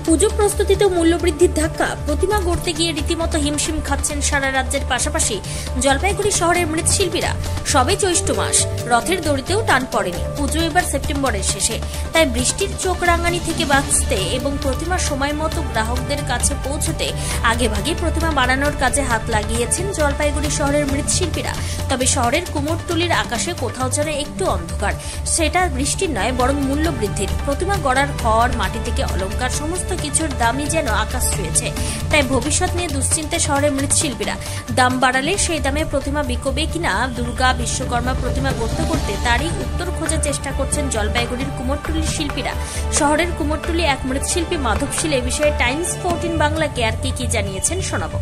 পুজো প্রস্তুতিতে মূল্যবৃদ্ধির ধাক্কা, প্রতিমা গড়তে গিয়ে রীতিমতো হিমশিম খাচ্ছেন সারা রাজ্যের পাশাপাশি জলপাইগুড়ি শহরের মৃৎশিল্পীরা। সবে জ্যৈষ্ঠ মাস, রথের দড়িতেও টান পড়েনি। পুজো এবার সেপ্টেম্বরের শেষে, তাই বৃষ্টির চোখ রাঙানি থেকে বাঁচতে এবং প্রতিমা সময় মতো গ্রাহকদের কাছে পৌঁছতে আগেভাগে প্রতিমা বানানোর কাজে হাত লাগিয়েছেন জলপাইগুড়ি শহরের মৃৎশিল্পীরা। তবে শহরের কুমোরটুলির আকাশে কোথাও যেন একটু অন্ধকার, সেটা বৃষ্টির নয় বরং মূল্য বৃদ্ধির। প্রতিমা গড়ার খড়, মাটি থেকে অলংকার, সমস্ত কিছুর দামই যেন আকাশ ছুঁয়েছে। তাই ভবিষ্যৎ নিয়ে দুশ্চিন্তে শহরের মৃৎশিল্পীরা। দাম বাড়ালে সেই দামে প্রতিমা বিকবে কিনা। দুর্গা, বিশ্বকর্মা প্রতিমা গড়তে করতে তারই উত্তর খোঁজার চেষ্টা করছেন জলপাইগুড়ির কুমোরটুলির শিল্পীরা। শহরের কুমোরটুলি এক মৃৎশিল্পী মাধব শীল এ বিষয়ে টাইমস 14 বাংলাকে আর কি জানিয়েছেন শোনাবো।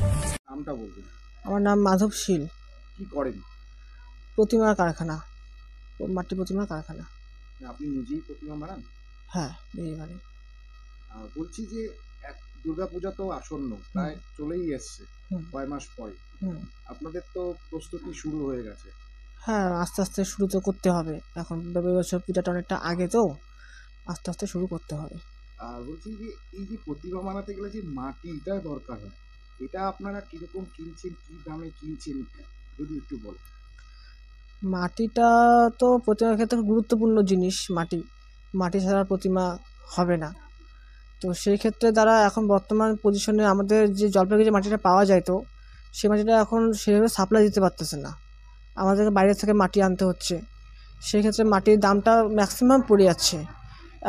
নামটা বলবেন? আমার নাম মাধব শীল। কি করেন? প্রতিমার কারখানা, মাটি প্রতিমার কারখানা। আপনি নিজেই প্রতিমা বানান? হ্যাঁ, নিজেই বানাই। বলছি যে দুর্গাপূজা তো আসন্ন, প্রায় চলেই এসছে, কয় মাস পরে। আপনাদের তো প্রস্তুতি শুরু হয়ে গেছে? হ্যাঁ, আস্তে আস্তে শুরু তো করতে হবে। এখন বছর পূজাটা অনেকটা আগে, তো আস্তে আস্তে শুরু করতে হবে। আর বলছি যে এই যে প্রতিমা বানাতে গেলে যে মাটিটা দরকার হয়, এটা আপনারা কিরকম কিনছেন, কি দামে কিনছেন যদি একটু বলেন। মাটিটা তো প্রতিমার ক্ষেত্রে গুরুত্বপূর্ণ জিনিস। মাটি ছাড়া প্রতিমা হবে না। তো সেই ক্ষেত্রে তারা এখন বর্তমান পজিশনে আমাদের যে জলপাইগুড়ি যে মাটিটা পাওয়া যায়, তো সেই মাটিটা এখন সেভাবে সাপ্লাই দিতে পারতেছে না, আমাদেরকে বাইরে থেকে মাটি আনতে হচ্ছে। সেই ক্ষেত্রে মাটির দামটা ম্যাক্সিমাম পড়ে যাচ্ছে।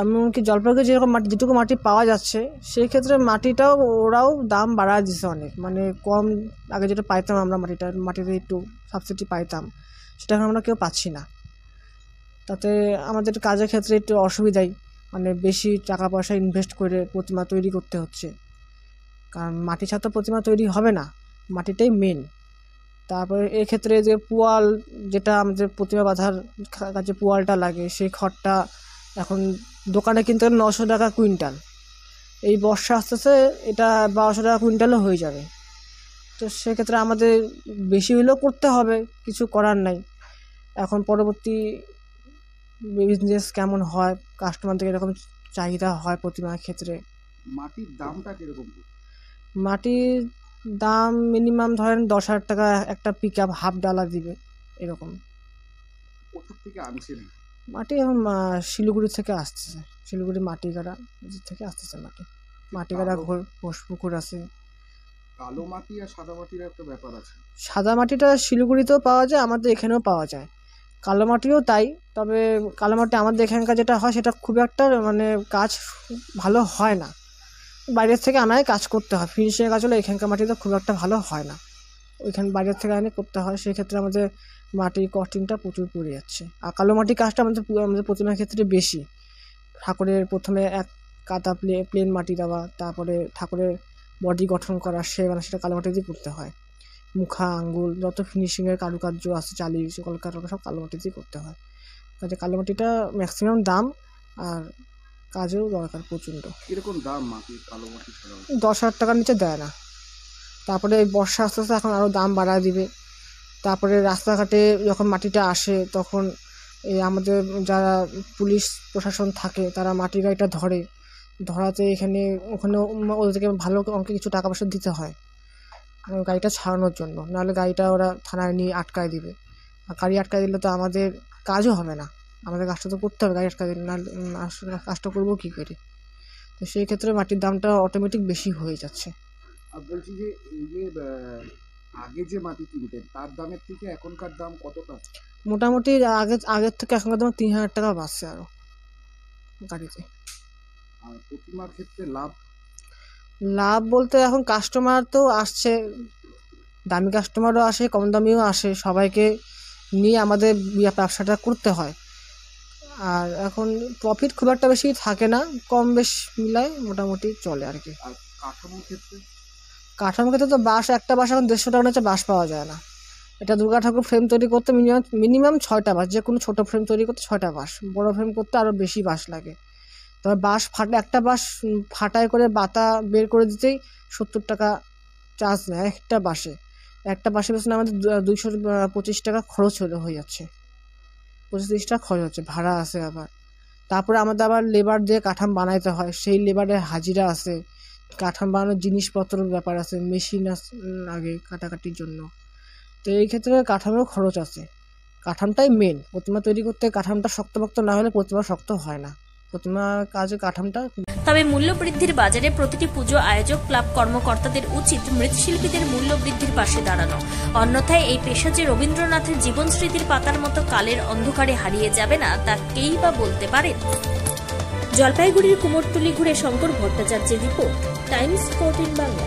এমনকি জলপাইগুড়ি যেটুকু মাটি পাওয়া যাচ্ছে, সেই ক্ষেত্রে মাটিটাও ওরাও দাম বাড়ায় দিচ্ছে অনেক। মানে কম, আগে যেটা পাইতাম আমরা মাটিতে একটু সাবসিডি পাইতাম, সেটা এখন আমরা কেউ পাচ্ছি না। তাতে আমাদের কাজের ক্ষেত্রে একটু অসুবিধাই, মানে বেশি টাকা পয়সা ইনভেস্ট করে প্রতিমা তৈরি করতে হচ্ছে। কারণ মাটি ছাড়া তো প্রতিমা তৈরি হবে না, মাটিটাই মেন। তারপরে এক্ষেত্রে যে পোয়াল, যেটা আমাদের প্রতিমা বাঁধার কাছে পোয়ালটা লাগে, সেই খড়টা এখন দোকানে কিনতে গেলে 900 টাকা কুইন্টাল। এই বর্ষা আসতেছে, এটা 1200 টাকা কুইন্টালও হয়ে যাবে। তো সেক্ষেত্রে আমাদের বেশি হলেও করতে হবে, কিছু করার নাই। এখন পরবর্তী বিজনেস কেমন হয়, কাস্টমার থেকে এরকম চাহিদা হয় প্রতিমার ক্ষেত্রে। মাটির দামটা কিরকম? মাটির দাম মিনিমাম ধরেন 10,000 টাকা একটা পিকআপ হাফ ডালা দিবে, এরকম। কোথা থেকে আনছেন মাটি? এখন শিলিগুড়ি থেকে আসতেছে, শিলিগুড়ি মাটিগাড়া থেকে আসতেছে মাটিগাড়া ঘোষপুকুর আছে। কালো মাটি আর সাদা মাটির একটা ব্যাপার আছে। সাদা মাটিটা শিলিগুড়িতেও পাওয়া যায়, আমাদের এখানেও পাওয়া যায়। কালো মাটিও তাই, তবে কালো মাটি আমাদের এখানকার যেটা হয় সেটা খুব একটা মানে কাজ ভালো হয় না, বাইরের থেকে আনায় কাজ করতে হয়। ফিনিশিংয়ের কাজ হলে এখানকার মাটিতে খুব একটা ভালো হয় না, ওইখানে বাইরের থেকে আনে করতে হয়। সেক্ষেত্রে আমাদের মাটির কস্টিংটা প্রচুর পড়ে যাচ্ছে। আর কালো মাটির কাজটা আমাদের প্রতিমার ক্ষেত্রে বেশি। ঠাকুরের প্রথমে এক কাদা প্লেন মাটি দেওয়া, তারপরে ঠাকুরের বডি গঠন করা, সেটা কালো মাটি দিয়ে করতে হয়। মুখা, আঙ্গুল, যত ফিনিশিংয়ের কারুকার্য আছে, চালি কলকাতা, সব কালো মাটি দিয়ে করতে হয়। কাজে কালো মাটিটা ম্যাক্সিমাম দাম, আর কাজেও দরকার প্রচণ্ড। কীরকম দাম মাটির কালো মাটি? 10,000 টাকার নিচে দেয় না। তারপরে এই বর্ষা আস্তে আস্তে এখন আরও দাম বাড়ায় দিবে। তারপরে রাস্তাঘাটে যখন মাটিটা আসে, তখন এই আমাদের যারা পুলিশ প্রশাসন থাকে, তারা মাটির গাড়িটা ধরাতে ওখানে ওদেরকে ভালো অঙ্কে কিছু টাকা পয়সা দিতে হয় গাড়িটা ছাড়ানোর জন্য, নাহলে গাড়িটা ওরা থানায় নিয়ে আটকায় দিবে। আর গাড়ি আটকায় দিলে তো আমাদের কাজও হবে না, আমাদের কাজটা তো করতে হবে। গাড়ি আটকায় দিলে নাহলে কাজটা করবো কী করে? তো সেই ক্ষেত্রে মাটির দামটা অটোমেটিক বেশি হয়ে যাচ্ছে। আর বলছি যে এই যে আগে যে মাটি কিনতেন, তার দামের থেকে এখনকার দাম কতটা? মোটামুটি আগের থেকে এখনকার দাম 3,000 টাকা বাড়ছে আরও গাড়িতে। আর প্রতিমার ক্ষেত্রে লাভ বলতে এখন কাস্টমার তো আসছে, দামি কাস্টমারও আসে, কম দামিও আসে, সবাইকে নিয়ে আমাদের ব্যবসাটা করতে হয়। আর এখন প্রফিট খুব একটা বেশি থাকে না, কম বেশ মিলায় মোটামুটি চলে আর কি। আর কাঠামোর ক্ষেত্রে? কাঠামোর ক্ষেত্রে তো একটা বাঁশ এখন 150 টাকা নিচে বাঁশ পাওয়া যায় না। এটা দুর্গা ঠাকুর ফ্রেম তৈরি করতে মিনিমাম 6টা বাঁশ, যে কোনো ছোটো ফ্রেম তৈরি করতে 6টা বাঁশ, বড়ো ফ্রেম করতে আরও বেশি বাঁশ লাগে। তবে বাঁশ একটা বাঁশ ফাটায় করে বাতা বের করে দিতেই 70 টাকা চার্জ নেয় একটা বাঁশে পেছনে আমাদের 225 টাকা খরচ হয়ে যাচ্ছে, 25-30 টাকা খরচ হচ্ছে, ভাড়া আছে আবার। তারপরে আমাদের আবার লেবার দিয়ে কাঠাম বানাইতে হয়, সেই লেবারের হাজিরা আছে, কাঠাম বানানোর জিনিসপত্রের ব্যাপার আছে, মেশিন আগে কাটাকাটির জন্য। তো এই ক্ষেত্রে কাঠামেরও খরচ আছে। কাঠামটাই মেন, প্রতিমা তৈরি করতে কাঠামটা শক্তপোক্ত না হলে প্রতিমা শক্ত হয় না। প্রতিমার কাজে কাঠামটা। তবে মূল্য বৃদ্ধির বাজারে প্রতিটি পুজো আয়োজক ক্লাব কর্মকর্তাদের উচিত মৃৎশিল্পীদের মূল্য বৃদ্ধির পাশে দাঁড়ানো। অন্যথায় এই পেশা যে রবীন্দ্রনাথের জীবন স্মৃতির পাতার মতো কালের অন্ধকারে হারিয়ে যাবে না তা কেই বা বলতে পারেন। জলপাইগুড়ির কুমোরটুলি ঘুরে শঙ্কর ভট্টাচার্যের রিপোর্ট, টাইমস 14 বাংলা।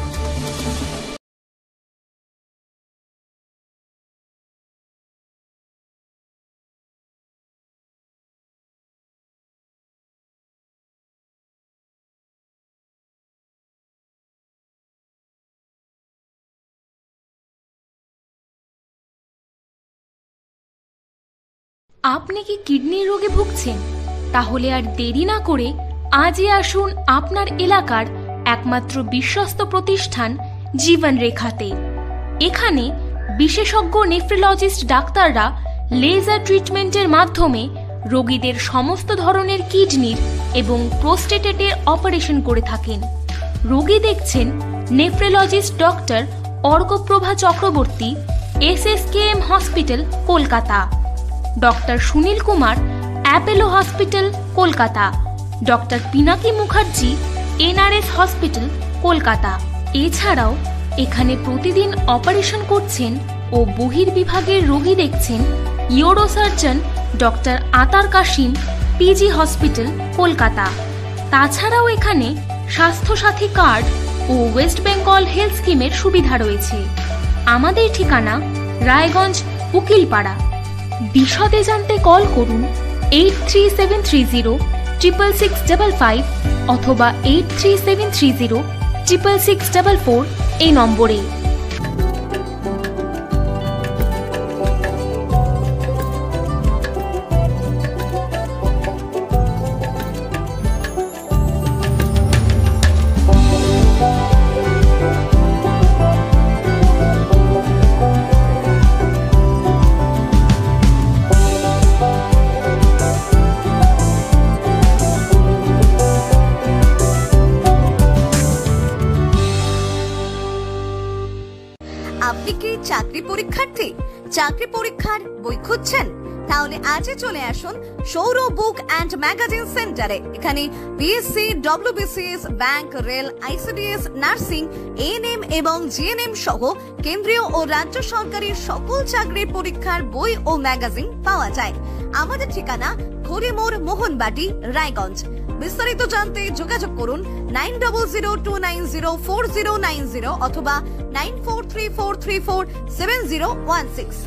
আপনি কি কিডনির রোগে ভুগছেন? তাহলে আর দেরি না করে আজই আসুন আপনার এলাকার একমাত্র বিশ্বস্ত প্রতিষ্ঠান জীবন রেখাতে। এখানে বিশেষজ্ঞ নেফ্রোলজিস্ট ডাক্তাররা লেজার ট্রিটমেন্টের মাধ্যমে রোগীদের সমস্ত ধরনের কিডনির এবং প্রোস্টেটের অপারেশন করে থাকেন। রোগী দেখছেন nephrologist doctor Arkaprabha Chakraborty, SSKM hospital, Kolkata. Doctor Sunil Kumar, Apollo hospital, Kolkata. Doctor Pinaki Mukherjee, NRS hospital, Kolkata. এছাড়াও এখানে প্রতিদিন অপারেশন করছেন ও বহির্বিভাগের রোগী দেখছেন ইউরোসার্জন ডক্টর আতার কাশিম, PG হসপিটাল, কলকাতা। তাছাড়াও এখানে স্বাস্থ্যসাথী কার্ড ও ওয়েস্ট বেঙ্গল হেলথ স্কিমের সুবিধা রয়েছে। আমাদের ঠিকানা রায়গঞ্জ, উকিলপাড়া। বিশদে জানতে কল করুন 8373066655 অথবা 8373066644 এই নম্বরে। আপনি কি চাকরি পরীক্ষার্থী? চাকরি পরীক্ষার বই খুঁজছেন? তাহলে আজই চলে আসুন সৌরভ বুক অ্যান্ড ম্যাগাজিন সেন্টারে। এখানে BSc, WBCS, bank, rail, ICDS, nursing, ANM এবং GNM সহ কেন্দ্রীয় ও রাজ্য সরকারের সকল চাকরির পরীক্ষার বই ও ম্যাগাজিন পাওয়া যায়। আমাদের ঠিকানা খড়িমোড়, মোহনবাটি, রায়গঞ্জ। বিস্তারিত জানতে যোগাযোগ করুন 9002904090 অথবা 9434347016।